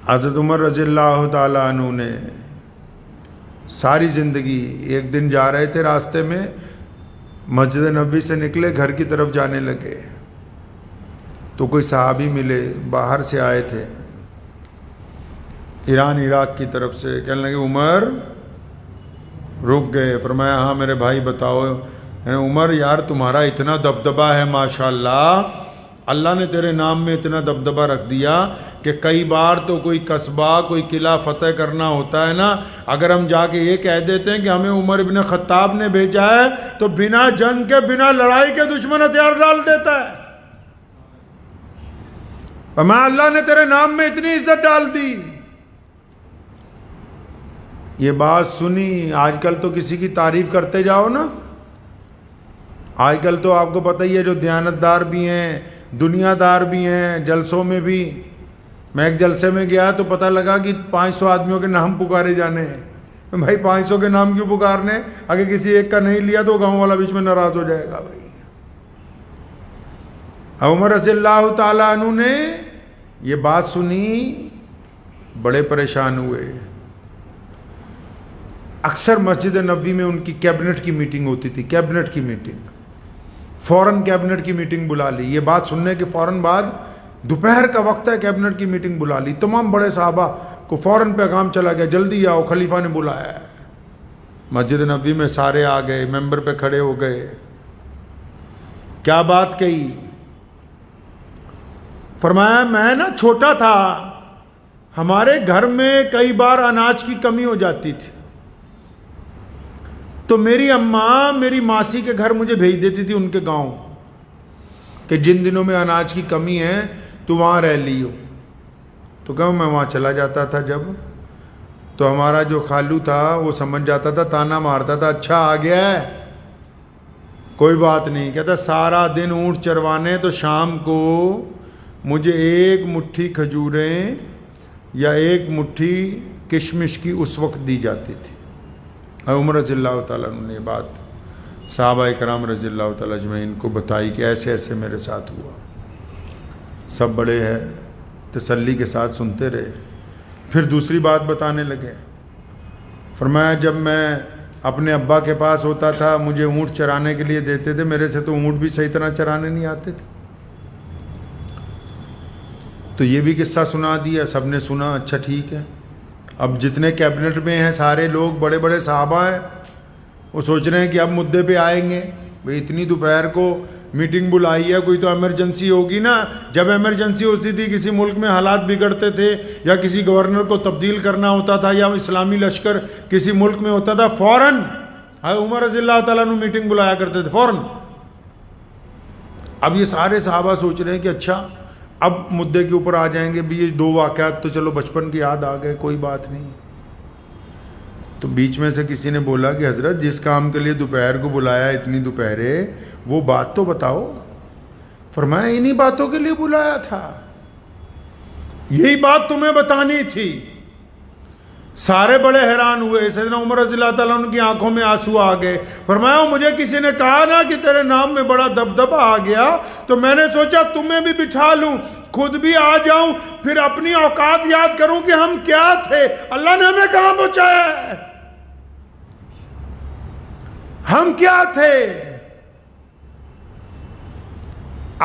حضرت عمر رضی اللہ تعالیٰ عنہ نے ساری زندگی، ایک دن جا رہے تھے راستے میں، مسجد نبوی سے نکلے، گھر کی طرف جانے لگے تو کوئی صحابی ملے، باہر سے آئے تھے، ایران عراق کی طرف سے، کہنے لگے عمر، رک گئے، فرمایا ہاں میرے بھائی بتاؤ۔ عمر یار تمہارا اتنا دبدبہ ہے ماشاءاللہ، اللہ نے تیرے نام میں اتنا دبدبہ رکھ دیا کہ کئی بار تو کوئی قصبہ، کوئی قلعہ فتح کرنا ہوتا ہے نا، اگر ہم جا کے یہ کہہ دیتے ہیں کہ ہمیں عمر ابن خطاب نے بھیجا ہے، تو بنا جنگ کے، بنا لڑائی کے دشمن ہتھیار ڈال دیتا ہے۔ فرمایا اللہ نے تیرے نام میں اتنی عزت ڈال دی۔ یہ بات سنی، آج کل تو کسی کی تعریف کرتے جاؤ نا، آج کل تو آپ کو پتہ ہی ہے، جو دیانتدار بھی ہیں، دنیا دار بھی ہیں، جلسوں میں بھی، میں ایک جلسے میں گیا تو پتہ لگا کہ 500 آدمیوں کے نام پکارے جانے ہیں۔ بھائی 500 کے نام کیوں پکارنے؟ اگر کسی ایک کا نہیں لیا تو گاؤں والا بیچ میں ناراض ہو جائے گا۔ بھائی عمر رضی اللہ تعالیٰ عنہ نے یہ بات سنی، بڑے پریشان ہوئے۔ اکثر مسجد نبوی میں ان کی کیبنٹ کی میٹنگ ہوتی تھی، کیبنٹ کی میٹنگ، فوراً کیبنٹ کی میٹنگ بلا لی۔ یہ بات سننے کے فوراً بعد، دوپہر کا وقت ہے، کیبنٹ کی میٹنگ بلا لی، تمام بڑے صحابہ کو فوراً پیغام چلا گیا، جلدی آؤ، خلیفہ نے بلایا ہے۔ مسجد نبوی میں سارے آ گئے، ممبر پہ کھڑے ہو گئے۔ کیا بات کہی؟ فرمایا میں نا چھوٹا تھا، ہمارے گھر میں کئی بار اناج کی کمی ہو جاتی تھی، تو میری اماں میری ماسی کے گھر مجھے بھیج دیتی تھی، ان کے گاؤں، کہ جن دنوں میں اناج کی کمی ہے تو وہاں رہ لیو۔ تو کہوں میں وہاں چلا جاتا تھا، جب تو ہمارا جو خالو تھا وہ سمجھ جاتا تھا، تانا مارتا تھا، اچھا آ گیا ہے، کوئی بات نہیں۔ کہتا سارا دن اونٹ چروانے، تو شام کو مجھے ایک مٹھی کھجوریں یا ایک مٹھی کشمش کی اس وقت دی جاتی تھی۔ عمر رضی اللہ تعالیٰ عنہ نے یہ بات صحابہ کرام رضی اللہ تعالیٰ اجمعین کو بتائی کہ ایسے ایسے میرے ساتھ ہوا۔ سب بڑے ہیں تسلی کے ساتھ سنتے رہے۔ پھر دوسری بات بتانے لگے، فرمایا جب میں اپنے ابا کے پاس ہوتا تھا، مجھے اونٹ چرانے کے لیے دیتے تھے، میرے سے تو اونٹ بھی صحیح طرح چرانے نہیں آتے تھے۔ تو یہ بھی قصہ سنا دیا، سب نے سنا، اچھا ٹھیک ہے۔ اب جتنے کیبنٹ میں ہیں سارے لوگ بڑے بڑے صحابہ ہیں، وہ سوچ رہے ہیں کہ اب مدعے پہ آئیں گے، بھئی اتنی دوپہر کو میٹنگ بلائی ہے، کوئی تو ایمرجنسی ہوگی نا۔ جب ایمرجنسی ہوتی تھی، کسی ملک میں حالات بگڑتے تھے، یا کسی گورنر کو تبدیل کرنا ہوتا تھا، یا اسلامی لشکر کسی ملک میں ہوتا تھا، فوراً عمر رضی اللہ تعالیٰ عنہ میٹنگ بلایا کرتے تھے فوراً۔ اب یہ سارے صحابہ سوچ رہے ہیں کہ اچھا اب مدعے کے اوپر آ جائیں گے، بھی یہ دو واقعات تو چلو بچپن کی یاد آ گئے، کوئی بات نہیں۔ تو بیچ میں سے کسی نے بولا کہ حضرت جس کام کے لیے دوپہر کو بلایا اتنی دوپہرے، وہ بات تو بتاؤ۔ فرمایا انہی باتوں کے لیے بلایا تھا، یہی بات تمہیں بتانی تھی۔ سارے بڑے حیران ہوئے، سیدنا عمر رضی اللہ تعالیٰ عنہ کی آنکھوں میں آنسو آ گئے۔ فرمایا مجھے کسی نے کہا نا کہ تیرے نام میں بڑا دبدبہ آ گیا، تو میں نے سوچا تمہیں بھی بٹھا لوں، خود بھی آ جاؤں، پھر اپنی اوقات یاد کروں کہ ہم کیا تھے، اللہ نے ہمیں کہاں پہنچایا ہے، ہم کیا تھے۔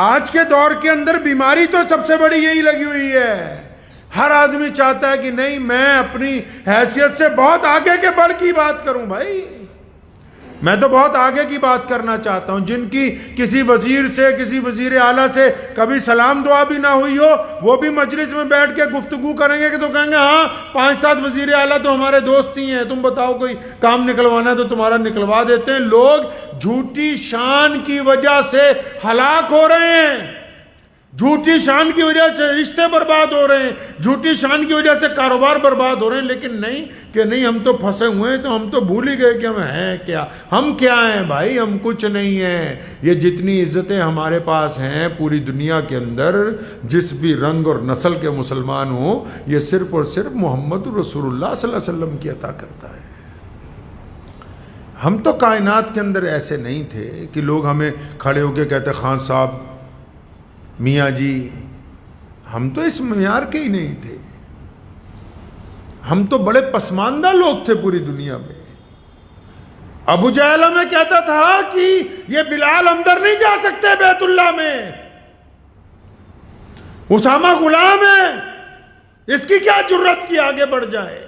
آج کے دور کے اندر بیماری تو سب سے بڑی یہی لگی ہوئی ہے، ہر آدمی چاہتا ہے کہ نہیں میں اپنی حیثیت سے بہت آگے کے بڑھ کی بات کروں۔ بھائی میں تو بہت آگے کی بات کرنا چاہتا ہوں، جن کی کسی وزیر سے، کسی وزیر اعلیٰ سے کبھی سلام دعا بھی نہ ہوئی ہو، وہ بھی مجلس میں بیٹھ کے گفتگو کریں گے کہ تو کہیں گے ہاں 5-7 وزیر اعلیٰ تو ہمارے دوست ہی ہیں، تم بتاؤ کوئی کام نکلوانا ہے تو تمہارا نکلوا دیتے ہیں۔ لوگ جھوٹی شان کی وجہ سے ہلاک ہو رہے ہیں، جھوٹی شان کی وجہ سے رشتے برباد ہو رہے ہیں، جھوٹی شان کی وجہ سے کاروبار برباد ہو رہے ہیں، لیکن نہیں کہ نہیں ہم تو پھنسے ہوئے ہیں، تو ہم تو بھول ہی گئے کہ ہم ہیں کیا، ہم کیا ہیں بھائی، ہم کچھ نہیں ہیں۔ یہ جتنی عزتیں ہمارے پاس ہیں پوری دنیا کے اندر، جس بھی رنگ اور نسل کے مسلمان ہوں، یہ صرف اور صرف محمد رسول اللہ صلی اللہ علیہ وسلم کی عطا کرتا ہے۔ ہم تو کائنات کے اندر ایسے نہیں تھے کہ لوگ ہمیں کھڑے ہو کے کہتے خان صاحب، میاں جی، ہم تو اس معیار کے ہی نہیں تھے، ہم تو بڑے پسماندہ لوگ تھے پوری دنیا میں۔ ابو جہل ہمیں کہتا تھا کہ یہ بلال اندر نہیں جا سکتے بیت اللہ میں، اسامہ غلام ہے، اس کی کیا جرت کی آگے بڑھ جائے۔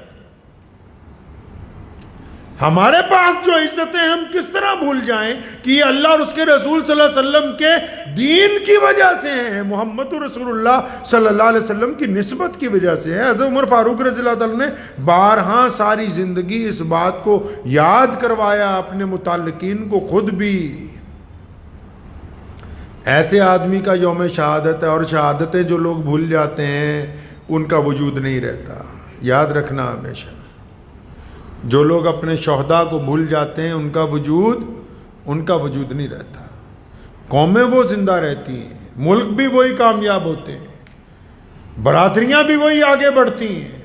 ہمارے پاس جو عزتیں ہم کس طرح بھول جائیں کہ یہ اللہ اور اس کے رسول صلی اللہ علیہ وسلم کے دین کی وجہ سے ہیں، محمد رسول اللہ صلی اللہ علیہ وسلم کی نسبت کی وجہ سے ہیں۔ حضرت عمر فاروق رضی اللہ تعالیٰ نے بارہا ساری زندگی اس بات کو یاد کروایا اپنے متعلقین کو، خود بھی۔ ایسے آدمی کا یوم شہادت ہے، اور شہادتیں جو لوگ بھول جاتے ہیں ان کا وجود نہیں رہتا، یاد رکھنا ہمیشہ۔ جو لوگ اپنے شہداء کو بھول جاتے ہیں ان کا وجود نہیں رہتا، قومیں وہ زندہ رہتی ہیں، ملک بھی وہی کامیاب ہوتے ہیں، برادریاں بھی وہی آگے بڑھتی ہیں،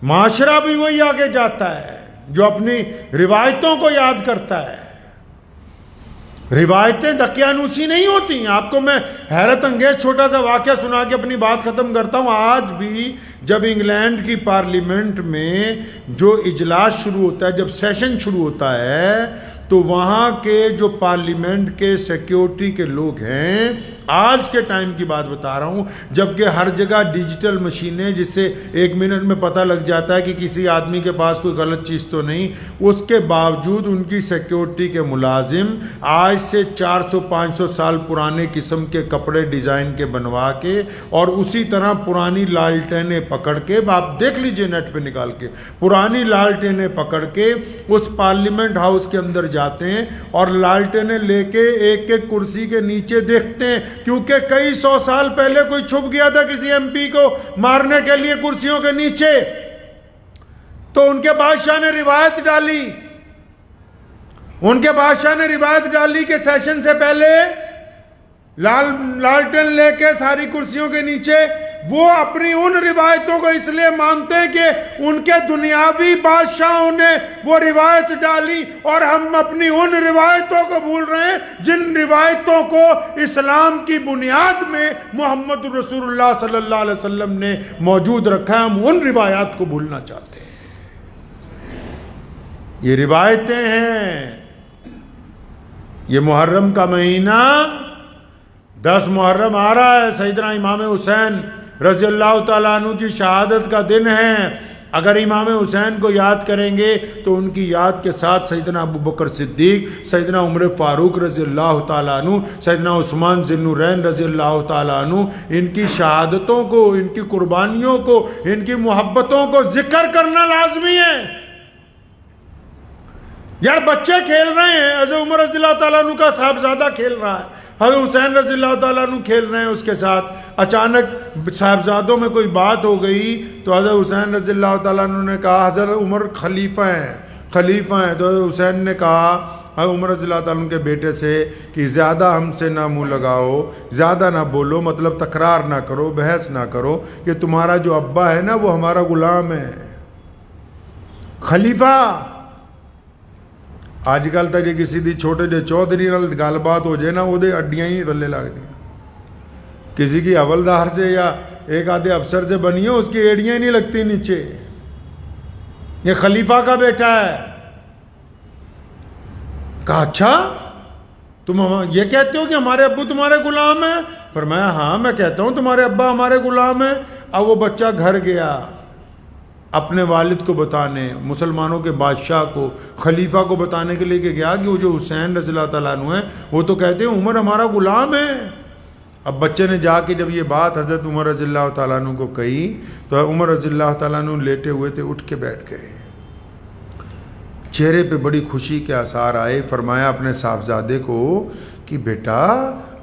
معاشرہ بھی وہی آگے جاتا ہے جو اپنی روایتوں کو یاد کرتا ہے۔ روایتیں دقیانوسی نہیں ہوتی ہیں۔ آپ کو میں حیرت انگیز چھوٹا سا واقعہ سنا کے اپنی بات ختم کرتا ہوں۔ آج بھی جب انگلینڈ کی پارلیمنٹ میں جو اجلاس شروع ہوتا ہے، جب سیشن شروع ہوتا ہے، تو وہاں کے جو پارلیمنٹ کے سیکیورٹی کے لوگ ہیں، آج کے ٹائم کی بات بتا رہا ہوں، جبکہ ہر جگہ ڈیجیٹل مشینیں جس سے 1 منٹ میں پتہ لگ جاتا ہے کہ کسی آدمی کے پاس کوئی غلط چیز تو نہیں، اس کے باوجود ان کی سیکیورٹی کے ملازم آج سے 400-500 سال پرانے قسم کے کپڑے ڈیزائن کے بنوا کے اور اسی طرح پرانی لالٹینیں پکڑ کے، آپ دیکھ لیجئے نیٹ پہ نکال کے، پرانی لالٹینیں پکڑ کے اس پارلیمنٹ ہاؤس کے اندر جاتے ہیں اور لالٹینیں لے کے ایک ایک کرسی کے نیچے دیکھتے ہیں، کیونکہ کئی 100 سال پہلے کوئی چھپ گیا تھا کسی ایم پی کو مارنے کے لیے کرسیوں کے نیچے، تو ان کے بادشاہ نے روایت ڈالی کہ سیشن سے پہلے لالٹین لے کے ساری کرسیوں کے نیچے، وہ اپنی ان روایتوں کو اس لیے مانتے ہیں کہ ان کے دنیاوی بادشاہوں نے وہ روایت ڈالی، اور ہم اپنی ان روایتوں کو بھول رہے ہیں جن روایتوں کو اسلام کی بنیاد میں محمد رسول اللہ صلی اللہ علیہ وسلم نے موجود رکھا ہے۔ ہم ان روایات کو بھولنا چاہتے ہیں۔ یہ روایتیں ہیں۔ یہ محرم کا مہینہ 10 محرم آ رہا ہے، سیدنا امام حسین رضی اللہ تعالیٰ عنہ کی شہادت کا دن ہے۔ اگر امام حسین کو یاد کریں گے تو ان کی یاد کے ساتھ سیدنا ابو بکر صدیق، سیدنا عمر فاروق رضی اللہ تعالیٰ عنہ، سیدنا عثمان ذی النورین رضی اللہ تعالیٰ عنہ، ان کی شہادتوں کو، ان کی قربانیوں کو، ان کی محبتوں کو ذکر کرنا لازمی ہے۔ یار بچے کھیل رہے ہیں، حضرت عمر رضی اللہ تعالیٰ عنہ کا صاحبزادہ کھیل رہا ہے، حضرت حسین رضی اللہ تعالیٰ عنہ کھیل رہے ہیں اس کے ساتھ، اچانک صاحبزادوں میں کوئی بات ہو گئی تو حضرت حسین رضی اللہ تعالیٰ عنہ نے کہا حضرت عمر خلیفہ ہیں، تو حضرت حسین نے کہا حضرت عمر رضی اللہ تعالیٰ عنہ کے بیٹے سے کہ زیادہ ہم سے نہ منہ لگاؤ، زیادہ نہ بولو، مطلب تکرار نہ کرو، بحث نہ کرو، کہ تمہارا جو ابا ہے نا وہ ہمارا غلام ہے، خلیفہ۔ آج کل تک کسی دی چھوٹے جو چودھری نال گل بات ہو جائے نا، وہ دے اڈیاں ہی نہیں تھلے لگ دیا، کسی کی حوالدار سے یا ایک آدھے افسر سے بنی ہو اس کی ایڑیاں ہی نہیں لگتی نیچے۔ یہ خلیفہ کا بیٹا ہے۔ کہا اچھا تم یہ کہتے ہو کہ ہمارے ابو تمہارے غلام ہیں؟ فرمایا ہاں میں کہتا ہوں تمہارے ابا ہمارے غلام ہیں۔ اب وہ بچہ گھر گیا اپنے والد کو بتانے، مسلمانوں کے بادشاہ کو، خلیفہ کو بتانے کے لیے کہ گیا کہ وہ جو حسین رضی اللہ تعالیٰ عنہ ہیں وہ تو کہتے ہیں عمر ہمارا غلام ہے۔ اب بچے نے جا کے جب یہ بات حضرت عمر رضی اللہ تعالیٰ عنہ کو کہی تو عمر رضی اللہ تعالیٰ عنہ لیٹے ہوئے تھے، اٹھ کے بیٹھ گئے، چہرے پہ بڑی خوشی کے آثار آئے۔ فرمایا اپنے صاحبزادے کو کہ بیٹا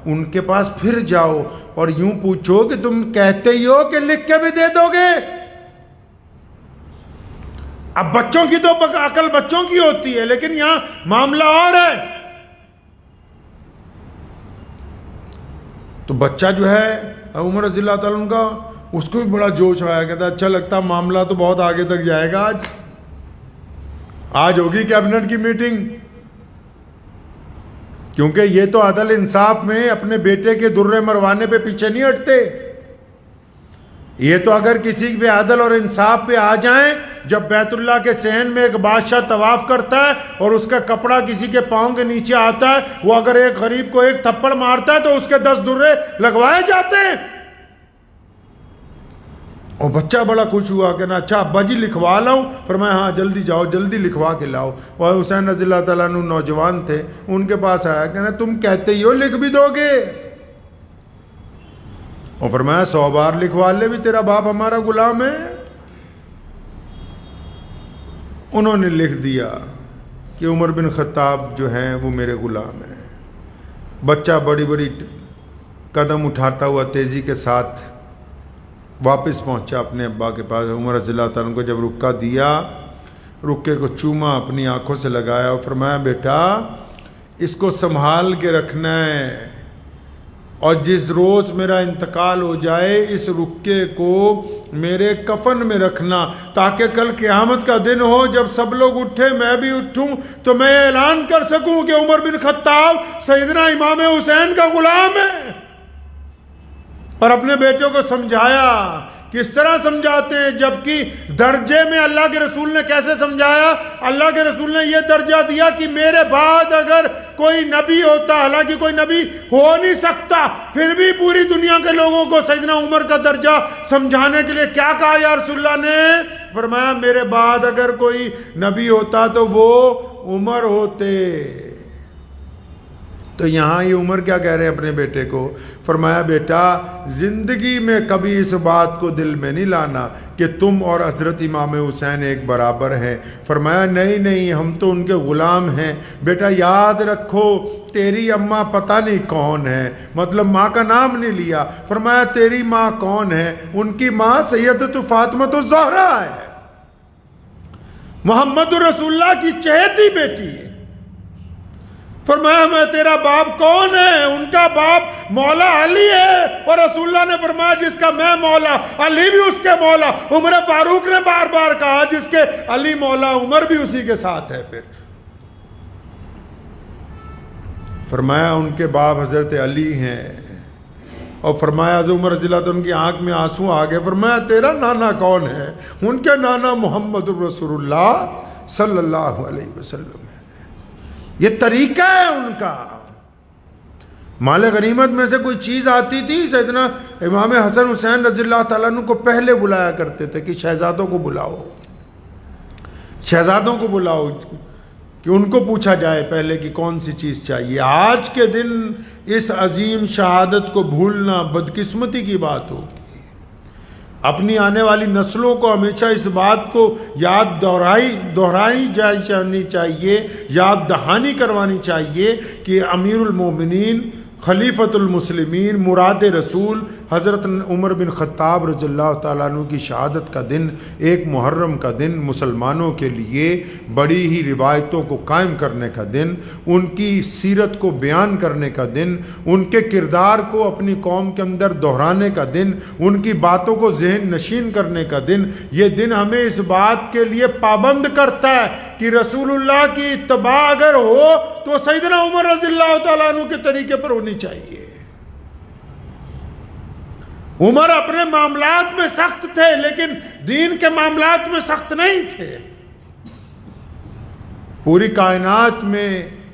ان کے پاس پھر جاؤ اور یوں پوچھو کہ تم کہتے ہی ہو کہ لکھ کے بھی دے دو گے؟ اب بچوں کی تو عقل بچوں کی ہوتی ہے، لیکن یہاں معاملہ اور ہے۔ تو بچہ جو ہے عمر رضی اللہ تعالیٰ عنہ کا، اس کو بھی بڑا جوش آیا، کہتا اچھا لگتا معاملہ تو بہت آگے تک جائے گا، آج ہوگی کیبنٹ کی میٹنگ، کیونکہ یہ تو عدل انصاف میں اپنے بیٹے کے درے مروانے پہ پیچھے نہیں ہٹتے۔ یہ تو اگر کسی پہ عدل اور انصاف پہ آ جائیں، جب بیت اللہ کے صحن میں ایک بادشاہ طواف کرتا ہے اور اس کا کپڑا کسی کے پاؤں کے نیچے آتا ہے، وہ اگر ایک غریب کو ایک تھپڑ مارتا ہے تو اس کے 10 درے لگوائے جاتے ہیں۔ اور بچہ بڑا خوش ہوا کہ نا اچھا ابا جی لکھوا لاؤں؟ فرمایا ہاں جلدی جاؤ، جلدی لکھوا کے لاؤ۔ اور حسین رضی اللہ تعالیٰ عنہ نوجوان تھے، ان کے پاس آیا کہ نا تم کہتے ہی ہو لکھ بھی دو گے؟ اور فرمایا 100 بار لکھوا لے بھی تیرا باپ ہمارا غلام ہے۔ انہوں نے لکھ دیا کہ عمر بن خطاب جو ہیں وہ میرے غلام ہیں۔ بچہ بڑی بڑی قدم اٹھاتا ہوا تیزی کے ساتھ واپس پہنچا اپنے ابا کے پاس۔ عمر رضی اللہ تعالیٰ کو جب رکا دیا، رکے کو چوما، اپنی آنکھوں سے لگایا اور فرمایا بیٹا اس کو سنبھال کے رکھنا ہے، اور جس روز میرا انتقال ہو جائے اس رکے کو میرے کفن میں رکھنا، تاکہ کل قیامت کا دن ہو، جب سب لوگ اٹھے میں بھی اٹھوں تو میں اعلان کر سکوں کہ عمر بن خطاب سیدنا امام حسین کا غلام ہے۔ اور اپنے بیٹوں کو سمجھایا، کس طرح سمجھاتے ہیں، جبکہ درجے میں اللہ کے رسول نے کیسے سمجھایا؟ اللہ کے رسول نے یہ درجہ دیا کہ میرے بعد اگر کوئی نبی ہوتا، حالانکہ کوئی نبی ہو نہیں سکتا، پھر بھی پوری دنیا کے لوگوں کو سیدنا عمر کا درجہ سمجھانے کے لیے کیا کہا یا رسول اللہ نے؟ فرمایا میرے بعد اگر کوئی نبی ہوتا تو وہ عمر ہوتے۔ تو یہاں یہ عمر کیا کہہ رہے ہیں اپنے بیٹے کو؟ فرمایا بیٹا زندگی میں کبھی اس بات کو دل میں نہیں لانا کہ تم اور حضرت امام حسین ایک برابر ہیں۔ فرمایا نہیں ہم تو ان کے غلام ہیں۔ بیٹا یاد رکھو تیری اماں پتہ نہیں کون ہے، مطلب ماں کا نام نہیں لیا۔ فرمایا تیری ماں کون ہے؟ ان کی ماں سیدۃ فاطمہ الزہرا ہے، محمد رسول اللہ کی چہیتی بیٹی ہے۔ فرمایا میں تیرا باپ کون ہے؟ ان کا باپ مولا علی ہے، اور رسول اللہ نے فرمایا جس کا میں مولا علی بھی اس کے مولا۔ عمر فاروق نے بار بار کہا جس کے علی مولا عمر بھی اسی کے ساتھ ہے۔ پھر فرمایا ان کے باپ حضرت علی ہیں، اور فرمایا حضرت عمر رضی اللہ عنہ کی آنکھ میں آنسو آ گئے۔ فرمایا تیرا نانا کون ہے؟ ان کے نانا محمد رسول اللہ صلی اللہ علیہ وسلم ہے۔ یہ طریقہ ہے ان کا۔ مال غنیمت میں سے کوئی چیز آتی تھی، سیدنا امام حسن حسین رضی اللہ تعالیٰ عنہ کو پہلے بلایا کرتے تھے کہ شہزادوں کو بلاؤ، شہزادوں کو بلاؤ، کہ ان کو پوچھا جائے پہلے کہ کون سی چیز چاہیے۔ آج کے دن اس عظیم شہادت کو بھولنا بدقسمتی کی بات ہوگی۔ اپنی آنے والی نسلوں کو ہمیشہ اس بات کو یاد دہرائی جانی چاہیے، یاد دہانی کروانی چاہیے کہ امیر المومنین، خلیفۃ المسلمین، مراد رسول حضرت عمر بن خطاب رضی اللہ تعالیٰ عنہ کی شہادت کا دن ایک محرم کا دن، مسلمانوں کے لیے بڑی ہی روایتوں کو قائم کرنے کا دن، ان کی سیرت کو بیان کرنے کا دن، ان کے کردار کو اپنی قوم کے اندر دہرانے کا دن، ان کی باتوں کو ذہن نشین کرنے کا دن۔ یہ دن ہمیں اس بات کے لیے پابند کرتا ہے کہ رسول اللہ کی اتباع اگر ہو تو سیدنا عمر رضی اللہ تعالیٰ عنہ کے طریقے پر ہونی چاہیے۔ عمر اپنے معاملات میں سخت تھے لیکن دین کے معاملات میں سخت نہیں تھے۔ پوری کائنات میں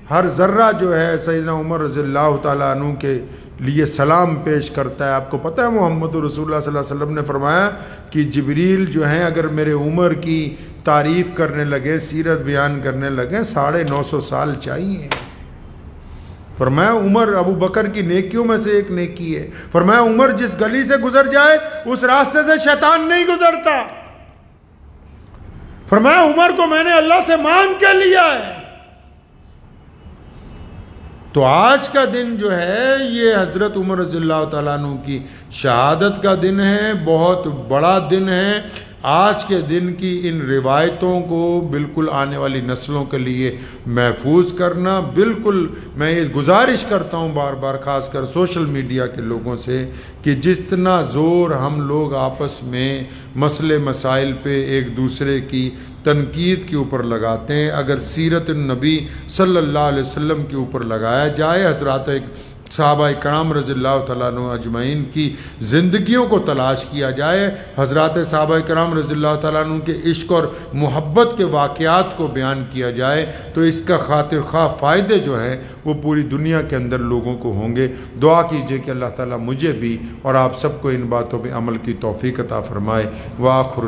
ہر ذرہ جو ہے سیدنا عمر رضی اللہ تعالیٰ عنہ کے لیے سلام پیش کرتا ہے۔ آپ کو پتہ ہے محمد رسول اللہ صلی اللہ علیہ وسلم نے فرمایا کہ جبریل جو ہیں اگر میرے عمر کی تعریف کرنے لگے، سیرت بیان کرنے لگے، 950 سال چاہیے۔ فرمایا عمر ابو بکر کی نیکیوں میں سے ایک نیکی ہے۔ فرمایا عمر جس گلی سے گزر جائے اس راستے سے شیطان نہیں گزرتا۔ فرمایا عمر کو میں نے اللہ سے مانگ کے لیا ہے۔ تو آج کا دن جو ہے یہ حضرت عمر رضی اللہ تعالیٰ عنہ کی شہادت کا دن ہے، بہت بڑا دن ہے۔ آج کے دن کی ان روایتوں کو بالکل آنے والی نسلوں کے لیے محفوظ کرنا، بالکل میں یہ گزارش کرتا ہوں بار بار خاص کر سوشل میڈیا کے لوگوں سے کہ جتنا زور ہم لوگ آپس میں مسئلے مسائل پہ ایک دوسرے کی تنقید کے اوپر لگاتے ہیں، اگر سیرت النبی صلی اللہ علیہ وسلم کے اوپر لگایا جائے، حضرات صحابہ کرام رضی اللہ تعالیٰ عنہ اجمعین کی زندگیوں کو تلاش کیا جائے، حضرات صحابہ کرام رضی اللہ تعالیٰ عنہ کے عشق اور محبت کے واقعات کو بیان کیا جائے، تو اس کا خاطر خواہ فائدے جو ہیں وہ پوری دنیا کے اندر لوگوں کو ہوں گے۔ دعا کیجئے کہ اللہ تعالیٰ مجھے بھی اور آپ سب کو ان باتوں پہ عمل کی توفیق عطا فرمائے۔ وآخر